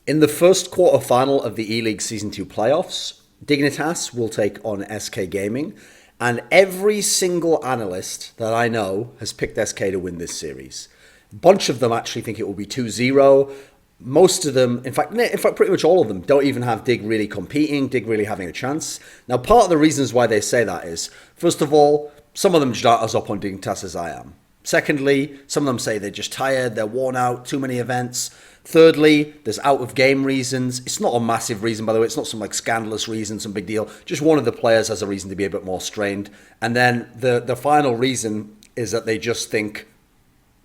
In the first quarterfinal of the E-League Season 2 playoffs, Dignitas will take on SK Gaming, and every single analyst that I know has picked SK to win this series. A bunch of them actually think it will be 2-0. Most of them, in fact, pretty much all of them don't even have Dig really competing, Dig really having a chance. Now, part of the reasons why they say that is, first of all, some of them just aren't as up on Dignitas as I am. Secondly, some of them say they're just tired, they're worn out, too many events. Thirdly, there's out-of-game reasons. It's not a massive reason, by the way. It's not some scandalous reason, some big deal. Just one of the players has a reason to be a bit more strained. And then the final reason is that they just think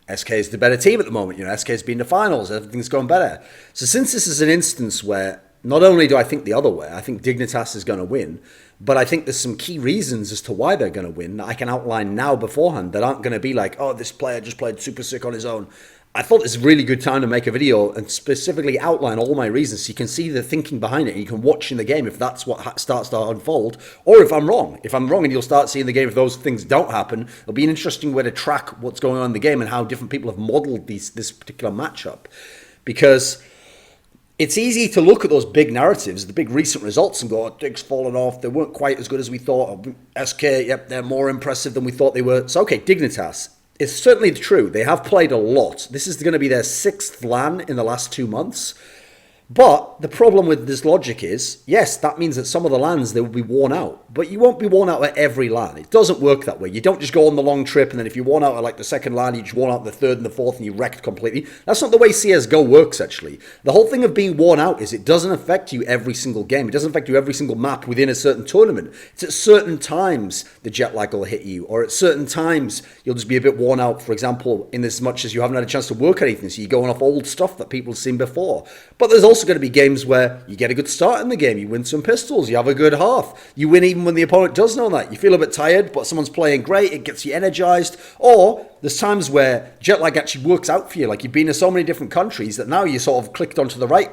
SK is the better team at the moment. SK's been to finals. Everything's going better. So since this is an instance where not only do I think the other way, I think Dignitas is going to win, but I think there's some key reasons as to why they're going to win that I can outline now beforehand that aren't going to be like, oh, this player just played super sick on his own. I thought this is a really good time to make a video and specifically outline all my reasons so you can see the thinking behind it and you can watch in the game if that's what starts to unfold, or if I'm wrong. If I'm wrong and you'll start seeing the game if those things don't happen, it'll be an interesting way to track what's going on in the game and how different people have modeled this particular matchup. Because it's easy to look at those big narratives, the big recent results, and go, oh, Dig's fallen off, they weren't quite as good as we thought. SK, yep, they're more impressive than we thought they were. So, okay, Dignitas. It's certainly true. They have played a lot. This is going to be their 6th LAN in the last 2 months. But the problem with this logic is, yes, that means that some of the LANs, they will be worn out. But you won't be worn out at every LAN. It doesn't work that way. You don't just go on the long trip, and then if you're worn out at the second LAN, you just worn out the third and the fourth, and you wrecked completely. That's not the way CSGO works, actually. The whole thing of being worn out is it doesn't affect you every single game. It doesn't affect you every single map within a certain tournament. It's at certain times the jet lag will hit you, or at certain times you'll just be a bit worn out, for example, in as much as you haven't had a chance to work anything, so you're going off old stuff that people have seen before. But there's also going to be games where you get a good start in the game, you win some pistols, you have a good half, you win even when the opponent does know that. You feel a bit tired, but someone's playing great, it gets you energized. Or there's times where jet lag actually works out for you, like you've been to so many different countries that now you sort of clicked onto the right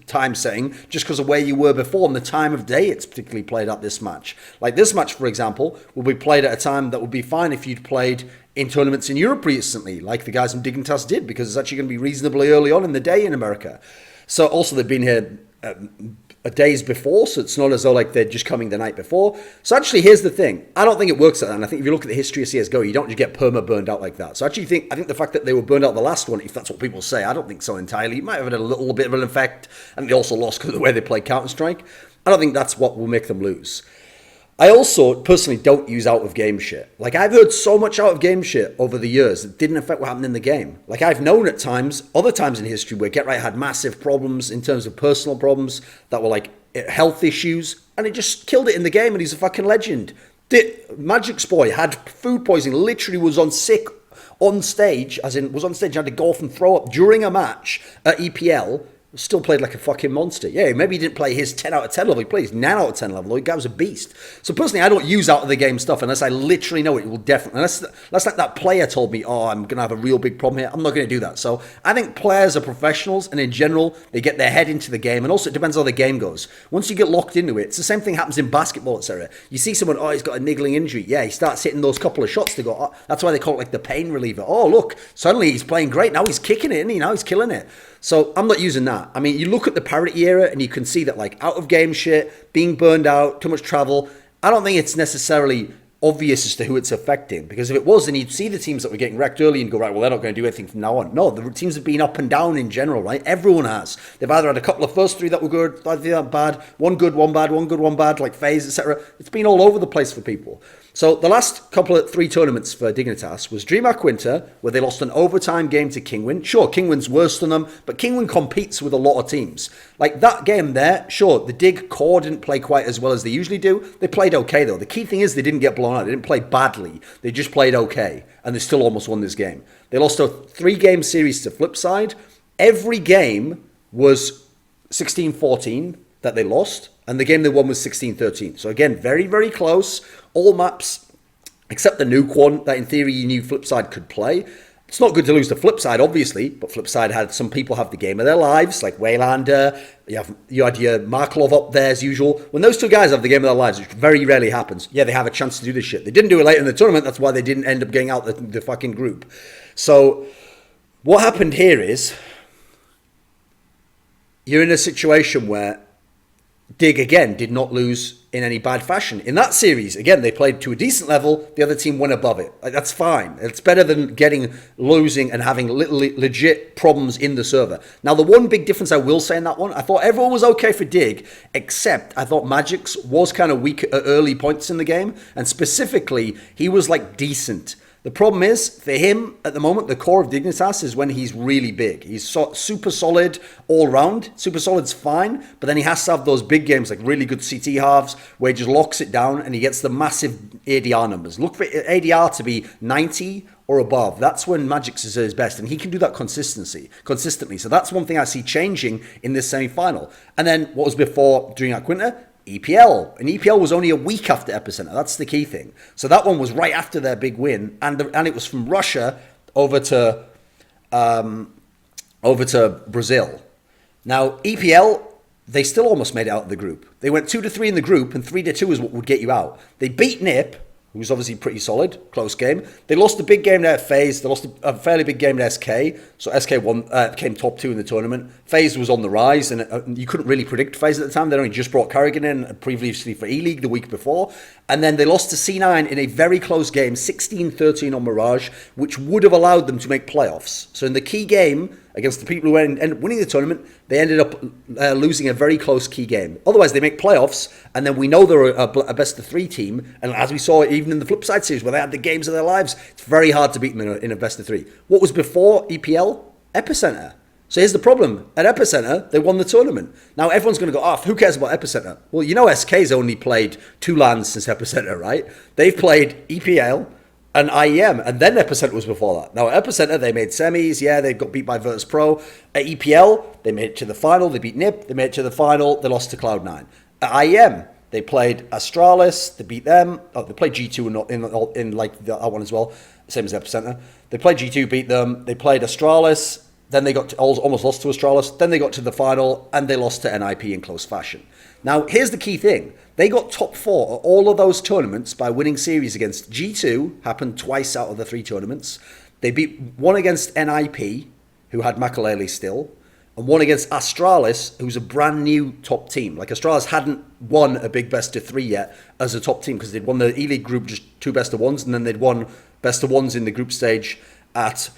time setting just because of where you were before and the time of day it's particularly played at this match. Like this match, for example, will be played at a time that would be fine if you'd played in tournaments in Europe recently, like the guys from Dignitas did, because it's actually going to be reasonably early on in the day in America. So also they've been here days before, so it's not as though they're just coming the night before. So actually, here's the thing. I don't think it works like that. And I think if you look at the history of CSGO, you don't just get perma burned out like that. So I think the fact that they were burned out the last one, if that's what people say, I don't think so entirely. It might have had a little bit of an effect, and they also lost because of the way they play Counter-Strike. I don't think that's what will make them lose. I also personally don't use out-of-game shit. I've heard so much out-of-game shit over the years that didn't affect what happened in the game. I've known at times, other times in history, where Get Right had massive problems in terms of personal problems that were health issues, and it just killed it in the game, and he's a fucking legend. Magic's boy had food poisoning, literally was on sick on stage, as in was on stage and had to go off and throw up during a match at EPL. Still played like a fucking monster. Yeah, maybe he didn't play his 10 out of 10 level. He played his 9 out of 10 level. The guy was a beast. So personally, I don't use out of the game stuff unless I literally know it will definitely. Unless like that player told me, oh, I'm going to have a real big problem here. I'm not going to do that. So I think players are professionals, and in general, they get their head into the game. And also, it depends how the game goes. Once you get locked into it, it's the same thing happens in basketball, etc. You see someone, oh, he's got a niggling injury. Yeah, he starts hitting those couple of shots to go, oh, that's why they call it the pain reliever. Oh, look, suddenly he's playing great. Now he's kicking it, isn't he? Now he's killing it. So I'm not using that. I mean, you look at the parity era and you can see that out of game shit, being burned out, too much travel. I don't think it's necessarily obvious as to who it's affecting, because if it was, then you'd see the teams that were getting wrecked early and go, right, well, they're not going to do anything from now on. No, the teams have been up and down in general, right? Everyone has. They've either had a couple of first three that were good, bad, one good, one bad, one good, one bad, like phase, etc. It's been all over the place for people. So the last three tournaments for Dignitas was DreamHack Winter, where they lost an overtime game to Kingwin. Sure, Kingwin's worse than them, but Kingwin competes with a lot of teams. That game there, sure, the Dig core didn't play quite as well as they usually do. They played okay, though. The key thing is they didn't get blown out. They didn't play badly. They just played okay, and they still almost won this game. They lost a 3-game series to Flipside. Every game was 16-14 that they lost, and the game they won was 16-13. So again, very, very close. All maps, except the nuke one that in theory you knew Flipside could play. It's not good to lose to Flipside, obviously, but Flipside had some people have the game of their lives, like Waylander. You had your Marklov up there as usual. When those two guys have the game of their lives, which very rarely happens, yeah, they have a chance to do this shit. They didn't do it late in the tournament. That's why they didn't end up getting out the fucking group. So what happened here is you're in a situation where Dig, again, did not lose in any bad fashion. In that series, again, they played to a decent level. The other team went above it. Like, that's fine. It's better than losing and having legit problems in the server. Now, the one big difference I will say in that one, I thought everyone was okay for Dig, except I thought Magic's was kind of weak at early points in the game. And specifically, he was like decent. The problem is, for him, at the moment, the core of Dignitas is when he's really big. He's super solid all round. Super solid's fine, but then he has to have those big games, like really good CT halves, where he just locks it down and he gets the massive ADR numbers. Look for ADR to be 90 or above. That's when Magic's is at his best, and he can do that consistently. So that's one thing I see changing in this semi-final. And then what was before during that Quinta? EPL. And EPL was only a week after Epicenter. That's the key thing. So that one was right after their big win, and it was from Russia over to Brazil. Now EPL, they still almost made it out of the group. They went 2-3 in the group, and 3-2 is what would get you out. They beat NIP, who was obviously pretty solid, close game. They lost a big game to FaZe. They lost a fairly big game to SK. So SK won, came top 2 in the tournament. FaZe was on the rise, and you couldn't really predict FaZe at the time. They only just brought Carrigan in previously for ELEAGUE the week before. And then they lost to C9 in a very close game, 16-13 on Mirage, which would have allowed them to make playoffs. So in the key game against the people who ended up winning the tournament, they ended up losing a very close key game. Otherwise, they make playoffs, and then we know they're a best-of-3 team. And as we saw even in the flip side series, where they had the games of their lives, it's very hard to beat them in a best-of-3. What was before EPL? Epicenter. So here's the problem. At Epicenter, they won the tournament. Now everyone's going to go, who cares about Epicenter? Well, you know SK's only played 2 LANs since Epicenter, right? They've played EPL and IEM, and then Epicenter was before that. Now at Epicenter, they made semis. Yeah, they got beat by Virtus Pro. At EPL, they made it to the final. They beat NIP. They made it to the final. They lost to Cloud9. At IEM, they played Astralis. They beat them. Oh, they played G2 in like that one as well, same as Epicenter. They played G2, beat them. They played Astralis. Then they almost lost to Astralis. Then they got to the final, and they lost to NIP in close fashion. Now, here's the key thing. They got top 4 at all of those tournaments by winning series against G2, happened twice out of the 3 tournaments. They beat one against NIP, who had Makalele still, and one against Astralis, who's a brand new top team. Like, Astralis hadn't won a big best-of-3 yet as a top team, because they'd won the ELEAGUE group just 2 best-of-1s, and then they'd won best-of-1s in the group stage at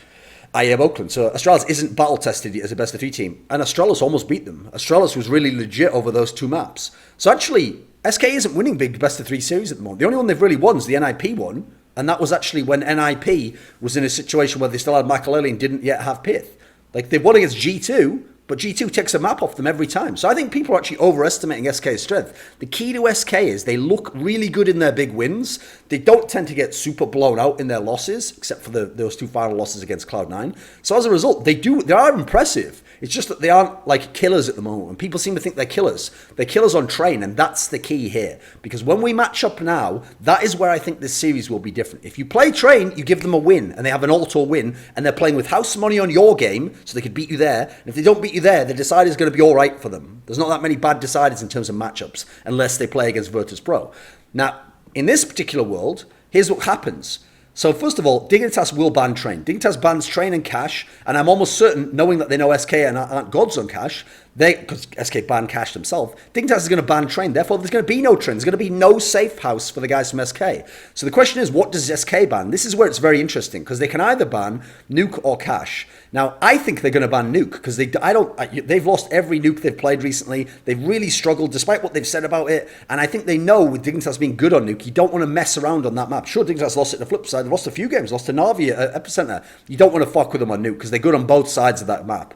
IEM Oakland. So Astralis isn't battle tested yet as a best of 3 team. And Astralis almost beat them. Astralis was really legit over those 2 maps. So actually, SK isn't winning big best of 3 series at the moment. The only one they've really won is the NIP one. And that was actually when NIP was in a situation where they still had Makalele and didn't yet have Pith. Like, they've won against G2, but G2 takes a map off them every time. So I think people are actually overestimating SK's strength. The key to SK is they look really good in their big wins. They don't tend to get super blown out in their losses, except for those 2 final losses against Cloud9. So as a result, they are impressive. It's just that they aren't like killers at the moment. And people seem to think they're killers. They're killers on train, and that's the key here. Because when we match up now, that is where I think this series will be different. If you play train, you give them a win, and they have an all-tour win, and they're playing with house money on your game, so they could beat you there. And if they don't beat you there, the decider is going to be all right for them. There's not that many bad deciders in terms of matchups, unless they play against Virtus Pro. Now, in this particular world, here's what happens. So first of all, Dignitas will ban Train. Dignitas bans Train and Cash, and I'm almost certain, knowing that they know SK and aren't gods on Cash, because SK banned Cash themselves, Dignitas is going to ban Train. Therefore, there's going to be no Train. There's going to be no safe house for the guys from SK. So the question is, what does SK ban? This is where it's very interesting, because they can either ban Nuke or Cash. Now, I think they're going to ban Nuke, because they've lost every Nuke they've played recently. They've really struggled, despite what they've said about it. And I think they know, with Dignitas being good on Nuke, you don't want to mess around on that map. Sure, Dignitas lost it on the flip side. They lost a few games, lost to Navi at Epicenter. You don't want to fuck with them on Nuke, because they're good on both sides of that map.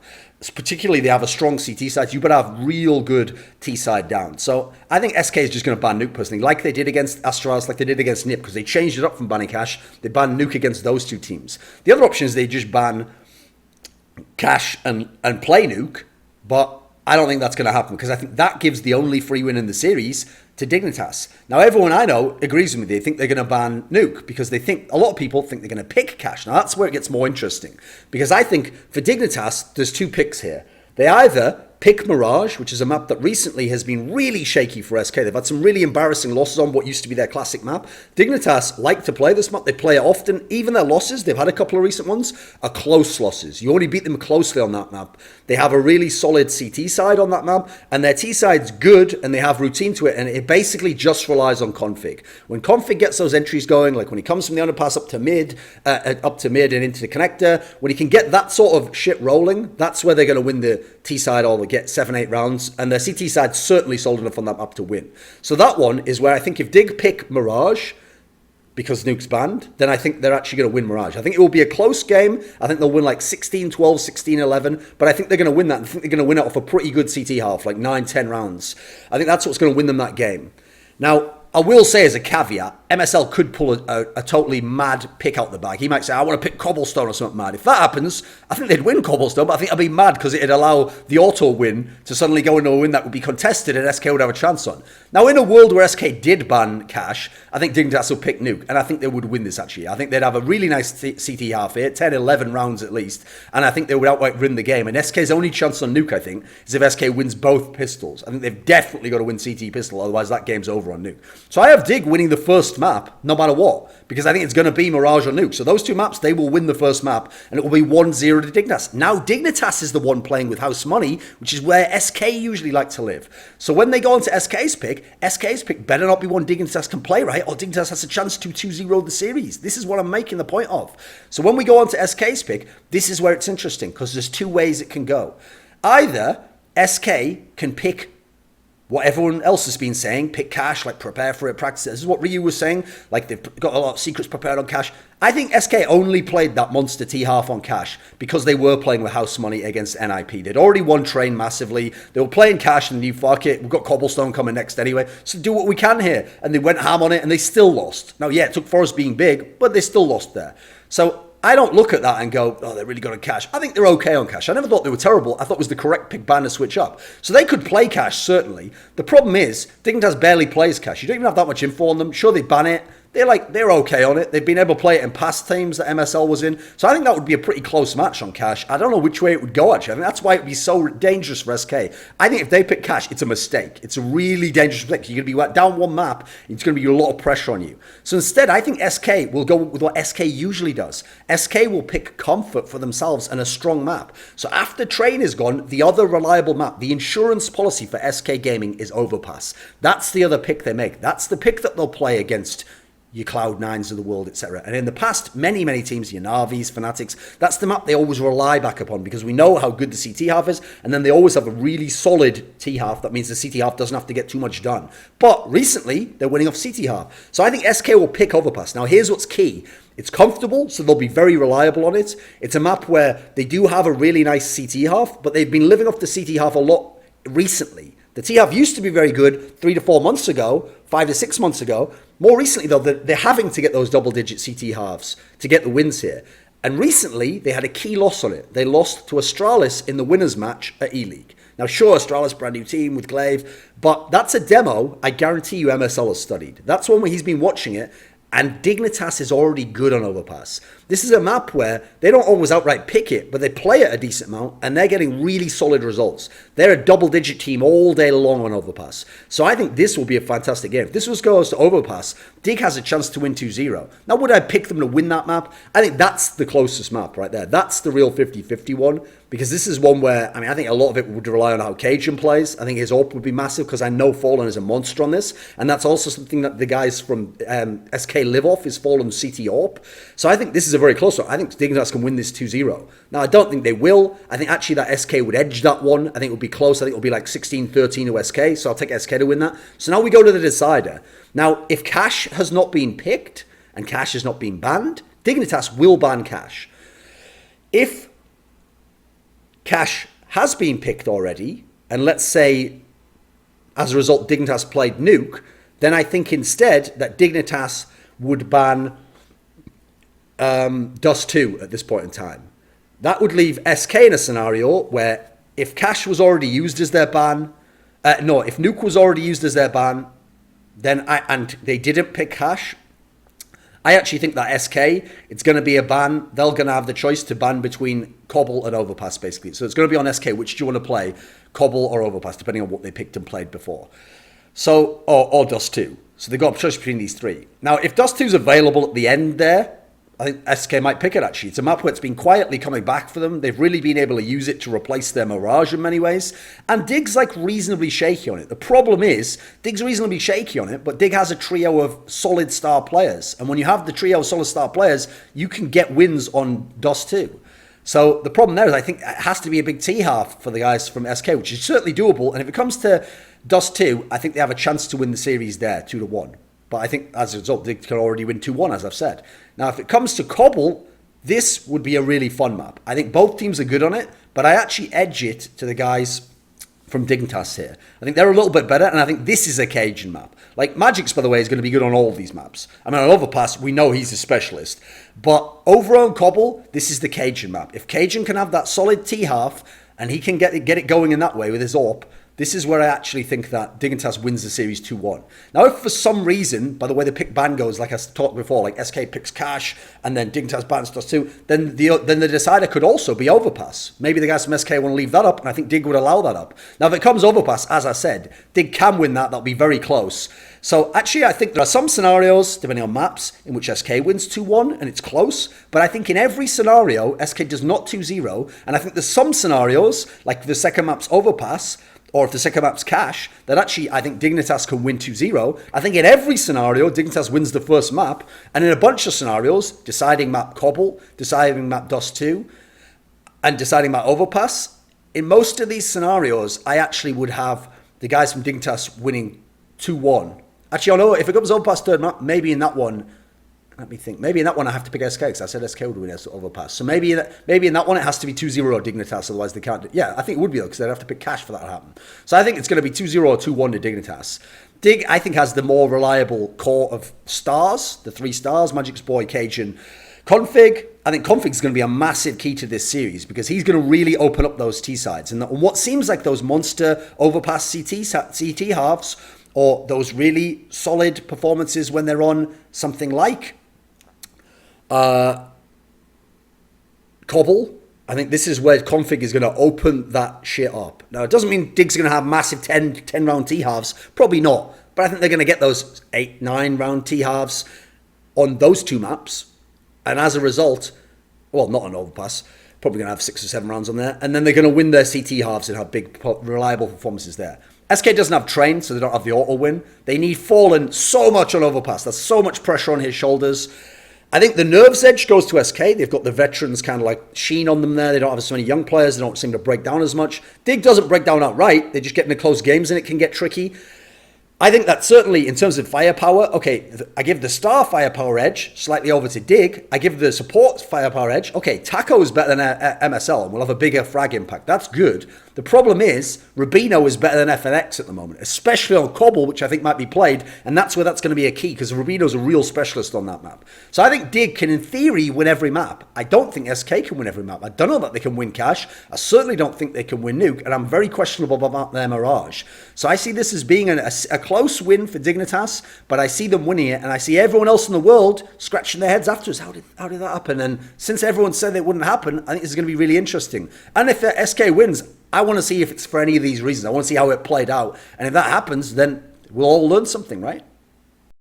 Particularly, they have a strong CT side. You better have real good T side down. So I think SK is just going to ban Nuke personally, like they did against Astralis, like they did against NIP, because they changed it up from banning Cash. They banned Nuke against those 2 teams. The other option is they just ban Cash and play Nuke, but I don't think that's going to happen, because I think that gives the only free win in the series to Dignitas. Now, everyone I know agrees with me. They think they're going to ban Nuke, because a lot of people think they're going to pick Cash. Now, that's where it gets more interesting, because I think for Dignitas, there's 2 picks here. They either pick Mirage, which is a map that recently has been really shaky for SK. They've had some really embarrassing losses on what used to be their classic map. Dignitas like to play this map. They play it often. Even their losses, they've had a couple of recent ones, are close losses. You only beat them closely on that map. They have a really solid CT side on that map, and their T side's good, and they have routine to it, and it basically just relies on config. When config gets those entries going, like when he comes from the underpass up to mid and into the connector, when he can get that sort of shit rolling, that's where they're going to win the T side or they get 7-8 rounds, and their CT side's certainly solid enough on that map to win. So that one is where I think if Dig pick Mirage, because Nuke's banned, then I think they're actually going to win Mirage. I think it will be a close game. I think they'll win like 16-12, 16-11, but I think they're going to win that. I think they're going to win it off a pretty good CT half, like 9-10 rounds. I think that's what's going to win them that game. Now, I will say as a caveat, MSL could pull a totally mad pick out the bag. He might say, I want to pick Cobblestone or something mad. If that happens, I think they'd win Cobblestone, but I think I'd be mad because it'd allow the auto win to suddenly go into a win that would be contested and SK would have a chance on. Now, in a world where SK did ban Cash, I think Dignitas will pick Nuke, and I think they would win this actually. I think they'd have a really nice CT half here, 10-11 rounds at least, and I think they would outright win the game. And SK's only chance on Nuke, I think, is if SK wins both pistols. I think they've definitely got to win CT pistol, otherwise that game's over on Nuke. So I have Dig winning the first map, no matter what, because I think it's going to be Mirage or Nuke. So those two maps, they will win the first map, and it will be 1-0 to Dignitas. Now, Dignitas is the one playing with house money, which is where SK usually like to live. So when they go on to SK's pick better not be one Dignitas can play, right? Or Dignitas has a chance to 2-0 the series. This is what I'm making the point of. So when we go on to SK's pick, this is where it's interesting, because there's two ways it can go. Either SK can pick what everyone else has been saying, pick Cash, like prepare for it, practice it. This is what Ryu was saying, like they've got a lot of secrets prepared on Cash. I think SK only played that monster T-half on Cash because they were playing with house money against NIP. They'd already won Train massively. They were playing Cash and you fuck it, we've got Cobblestone coming next anyway, so do what we can here. And they went ham on it and they still lost. Now, yeah, it took Forest being big, but they still lost there. So I don't look at that and go, oh, they're really good on Cash. I think they're okay on Cash. I never thought they were terrible. I thought it was the correct pick ban to switch up. So they could play Cash, certainly. The problem is, Dignitas barely plays Cash. You don't even have that much info on them. Sure, they ban it. They're okay on it. They've been able to play it in past teams that MSL was in. So I think that would be a pretty close match on Cash. I don't know which way it would go, actually. I think that's why it would be so dangerous for SK. I think if they pick Cash, it's a mistake. It's a really dangerous mistake. You're going to be down one map. It's going to be a lot of pressure on you. So instead, I think SK will go with what SK usually does. SK will pick Comfort for themselves and a strong map. So after Train is gone, the other reliable map, the insurance policy for SK Gaming is Overpass. That's the other pick they make. That's the pick that they'll play against your Cloud9s of the world, etc. And in the past, many teams, your Navis, Fanatics, that's the map they always rely back upon because we know how good the CT half is, and then they always have a really solid T half. That means the CT half doesn't have to get too much done. But recently, they're winning off CT half. So I think SK will pick Overpass. Now, here's what's key. It's comfortable, so they'll be very reliable on it. It's a map where they do have a really nice CT half, but they've been living off the CT half a lot recently. The T-half used to be very good 3 to 4 months ago, 5 to 6 months ago. More recently, though, they're having to get those double-digit CT halves to get the wins here. And recently, they had a key loss on it. They lost to Astralis in the winners match at ELEAGUE. Now, sure, Astralis, brand new team with Glaive, but that's a demo I guarantee you MSL has studied. That's one where he's been watching it, and Dignitas is already good on Overpass. This is a map where they don't always outright pick it, but they play it a decent amount, and they're getting really solid results. They're a double-digit team all day long on Overpass. So I think this will be a fantastic game. If this goes to Overpass, Dig has a chance to win 2-0. Now, would I pick them to win that map? I think that's the closest map right there. That's the real 50-50 one, because this is one where, I think a lot of it would rely on how Cajun plays. I think his AWP would be massive, because I know Fallen is a monster on this, and that's also something that the guys from SK live off, is Fallen's CT AWP. So I think this is a very close one. I think Dignitas can win this 2-0. Now, I don't think they will. I think actually that SK would edge that one. I think it would be close. I think it will be like 16-13 to SK, so I'll take SK to win that. So now we go to the decider. Now, if Cash has not been picked, and Cash has not been banned, Dignitas will ban Cash. If Cash has been picked already, and let's say, as a result, Dignitas played Nuke, then I think instead that Dignitas would ban Dust 2 at this point in time. That would leave SK in a scenario where if Cash was already used as their ban, if Nuke was already used as their ban, then and they didn't pick Cash, I actually think that SK, it's going to be a ban. They're going to have the choice to ban between Cobble and Overpass, basically. So it's going to be on SK, which do you want to play, Cobble or Overpass, depending on what they picked and played before. So, or Dust 2. So they've got a choice between these three. Now, if Dust 2 is available at the end there, I think SK might pick it, actually. It's a map where it's been quietly coming back for them. They've really been able to use it to replace their Mirage in many ways. And Dig's like reasonably shaky on it. The problem is, Dig's reasonably shaky on it, but Dig has a trio of solid star players. And when you have the trio of solid star players, you can get wins on Dust 2. So the problem there is I think it has to be a big T-half for the guys from SK, which is certainly doable. And if it comes to Dust 2, I think they have a chance to win the series there, 2-1. But I think as a result, they can already win 2-1, as I've said. Now, if it comes to Cobble, this would be a really fun map. I think both teams are good on it, but I actually edge it to the guys from Dignitas here. I think they're a little bit better, and I think this is a Cajun map. Like, Magic's, by the way, is going to be good on all of these maps. I mean, on Overpass, we know he's a specialist. But over on Cobble, this is the Cajun map. If Cajun can have that solid T-half, and he can get it going in that way with his AWP, this is where I actually think that Dignitas wins the series 2-1. Now, if for some reason, by the way the pick ban goes, like I talked before, like SK picks Cash and then Dignitas bans Dust 2, then the decider could also be Overpass. Maybe the guys from SK want to leave that up, and I think Dig would allow that up. Now, if it comes Overpass, as I said, Dig can win that. That'll be very close. So, actually, I think there are some scenarios, depending on maps, in which SK wins 2-1, and it's close. But I think in every scenario, SK does not 2-0. And I think there's some scenarios, like the second map's Overpass, or if the second map's Cash, that actually I think Dignitas can win 2-0. I think in every scenario, Dignitas wins the first map. And in a bunch of scenarios, deciding map Cobble, deciding map Dust 2, and deciding map Overpass, in most of these scenarios, I actually would have the guys from Dignitas winning 2-1. Actually, I know if it comes Overpass third map, maybe in that one, let me think. Maybe in that one I have to pick SK because I said SK would win Overpass. So maybe in that one it has to be 2-0 or Dignitas, otherwise they can't. Yeah, I think it would be though because they'd have to pick Cash for that to happen. So I think it's going to be 2-0 or 2-1 to Dignitas. Dig, I think, has the more reliable core of stars, the 3 stars, Magic's Boy, Cajun, Config. I think Config's going to be a massive key to this series because he's going to really open up those T sides. And what seems like those monster Overpass CT halves or those really solid performances when they're on something like Cobble, I think this is where Config is going to open that shit up. Now, it doesn't mean Dig's going to have massive 10 round T-halves. Probably not. But I think they're going to get those 8, 9 round T-halves on those 2 maps. And as a result, well, not on Overpass, probably going to have 6 or 7 rounds on there. And then they're going to win their CT halves and have big, reliable performances there. SK doesn't have Train, so they don't have the auto win. They need Fallen so much on Overpass. There's so much pressure on his shoulders. I think the nerves edge goes to SK. They've got the veterans kind of like sheen on them there. They don't have so many young players. They don't seem to break down as much. Dig doesn't break down outright. They just get into close games and it can get tricky. I think that certainly in terms of firepower, okay, I give the star firepower edge slightly over to Dig. I give the support firepower edge. Okay, Taco is better than MSL and will have a bigger frag impact. That's good. The problem is Rubino is better than FNX at the moment, especially on Cobble, which I think might be played, and that's where that's going to be a key because Rubino's a real specialist on that map. So I think Dig can, in theory, win every map. I don't think SK can win every map. I don't know that they can win Cash. I certainly don't think they can win Nuke, and I'm very questionable about their Mirage. So I see this as being a close win for Dignitas, but I see them winning it, and I see everyone else in the world scratching their heads afterwards. How did that happen? And since everyone said it wouldn't happen, I think this is going to be really interesting. And if SK wins, I want to see if it's for any of these reasons. I want to see how it played out. And if that happens, then we'll all learn something, right?